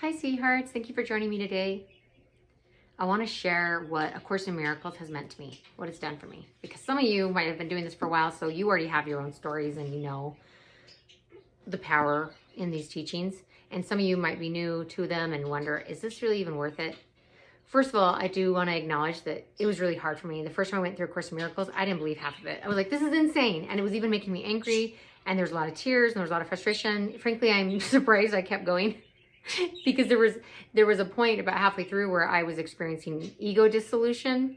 Hi, sweethearts. Thank you for joining me today. I want to share what A Course in Miracles has meant to me, what it's done for me. Because some of you might have been doing this for a while, so you already have your own stories and you know the power in these teachings. And some of you might be new to them and wonder, is this really even worth it? First of all, I do want to acknowledge that it was really hard for me. The first time I went through A Course in Miracles, I didn't believe half of it. I was like, this is insane. And it was even making me angry. And there was a lot of tears and there was a lot of frustration. Frankly, I'm surprised I kept going. Because there was a point about halfway through where I was experiencing ego dissolution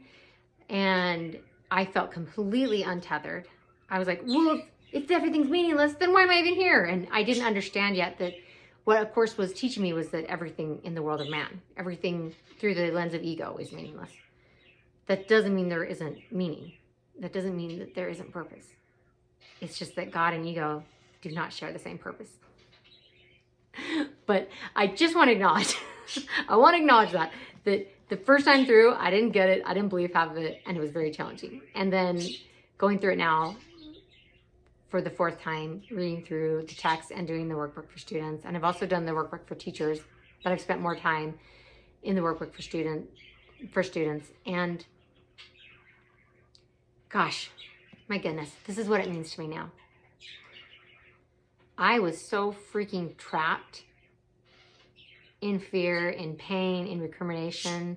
and I felt completely untethered. I was like, well, if everything's meaningless, then why am I even here? And I didn't understand yet that what A Course was teaching me was that everything in the world of man, everything through the lens of ego is meaningless. That doesn't mean there isn't meaning. That doesn't mean that there isn't purpose. It's just that God and ego do not share the same purpose. But I just want to acknowledge, that the first time through, I didn't get it. I didn't believe half of it. And it was very challenging. And then going through it now for the fourth time, reading through the text and doing the workbook for students. And I've also done the workbook for teachers, but I've spent more time in the workbook for students. And gosh, my goodness, this is what it means to me now. I was so freaking trapped in fear, in pain, in recrimination.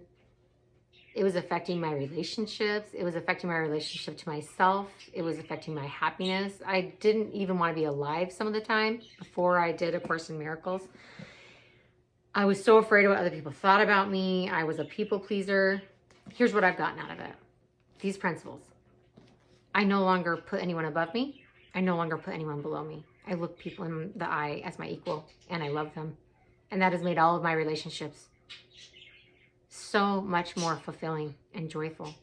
It was affecting my relationships. It was affecting my relationship to myself. It was affecting my happiness. I didn't even want to be alive some of the time before I did A Course in Miracles. I was so afraid of what other people thought about me. I was a people pleaser. Here's what I've gotten out of it. These principles. I no longer put anyone above me. I no longer put anyone below me. I look people in the eye as my equal, and I love them. And that has made all of my relationships so much more fulfilling and joyful.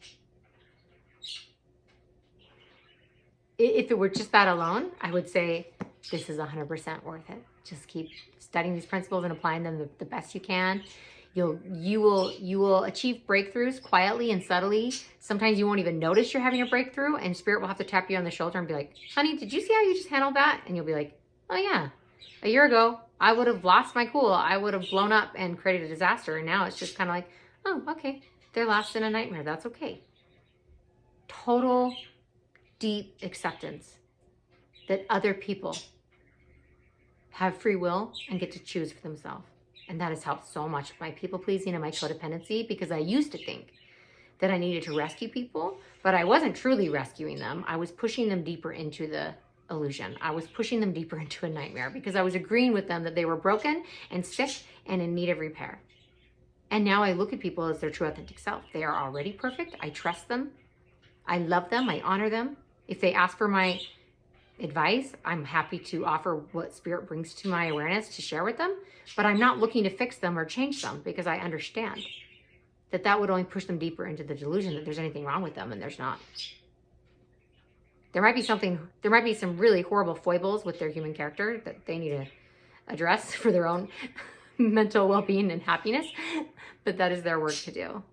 If it were just that alone, I would say this is 100% worth it. Just keep studying these principles and applying them the best you can. You will achieve breakthroughs quietly and subtly. Sometimes you won't even notice you're having a breakthrough, and Spirit will have to tap you on the shoulder and be like, honey, did you see how you just handled that? And you'll be like, oh yeah, a year ago, I would have lost my cool. I would have blown up and created a disaster. And now it's just kind of like, oh, okay, they're lost in a nightmare. That's okay. Total deep acceptance that other people have free will and get to choose for themselves. And that has helped so much with my people pleasing and my codependency, because I used to think that I needed to rescue people, but I wasn't truly rescuing them. I was pushing them deeper into the illusion. I was pushing them deeper into a nightmare because I was agreeing with them that they were broken and sick and in need of repair. And now I look at people as their true authentic self. They are already perfect. I trust them. I love them. I honor them. If they ask for my advice, I'm happy to offer what Spirit brings to my awareness to share with them, but I'm not looking to fix them or change them, because I understand that that would only push them deeper into the delusion that there's anything wrong with them, and there's not. There might be some really horrible foibles with their human character that they need to address for their own mental well-being and happiness, but that is their work to do.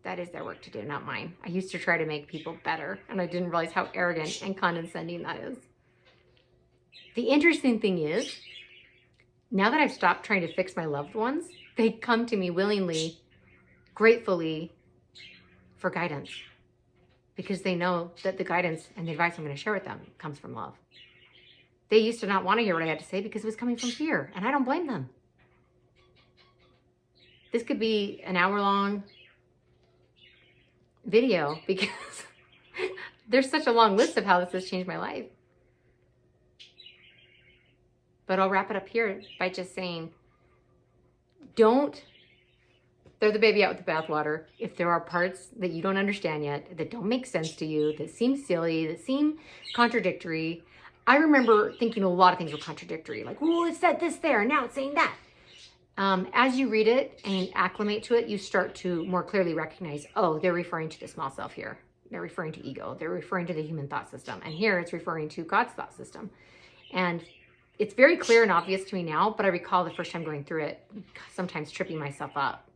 That is their work to do, not mine. I used to try to make people better, and I didn't realize how arrogant and condescending that is. The interesting thing is, now that I've stopped trying to fix my loved ones, they come to me willingly, gratefully, for guidance, because they know that the guidance and the advice I'm going to share with them comes from love. They used to not want to hear what I had to say because it was coming from fear, and I don't blame them. This could be an hour-long video because there's such a long list of how this has changed my life. But I'll wrap it up here by just saying, don't throw the baby out with the bathwater. If there are parts that you don't understand yet, that don't make sense to you, that seem silly, that seem contradictory. I remember thinking a lot of things were contradictory. Like, well, it said this there, and now it's saying that. As you read it and acclimate to it, you start to more clearly recognize, oh, they're referring to the small self here. They're referring to ego. They're referring to the human thought system. And here it's referring to God's thought system. And it's very clear and obvious to me now, but I recall the first time going through it, sometimes tripping myself up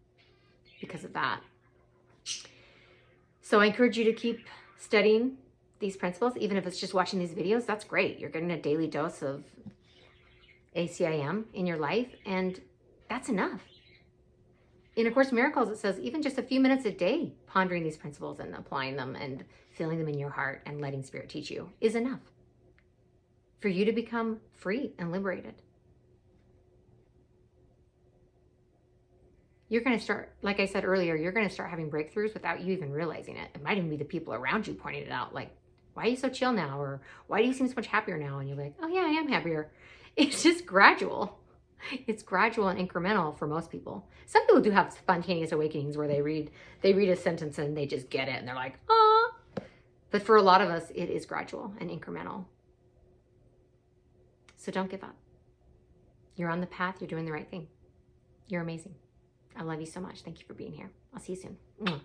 because of that. So I encourage you to keep studying these principles, even if it's just watching these videos. That's great. You're getting a daily dose of ACIM in your life. And That's enough. In A Course in Miracles, it says even just a few minutes a day pondering these principles and applying them and feeling them in your heart and letting Spirit teach you is enough for you to become free and liberated. You're going to start, like I said earlier, you're going to start having breakthroughs without you even realizing it. It might even be the people around you pointing it out, like, why are you so chill now? Or why do you seem so much happier now? And you're like, oh yeah, I am happier. It's just gradual. It's gradual and incremental for most people. Some people do have spontaneous awakenings where they read a sentence and they just get it and they're like, ah. But for a lot of us, it is gradual and incremental. So don't give up. You're on the path. You're doing the right thing. You're amazing. I love you so much. Thank you for being here. I'll see you soon. Mwah.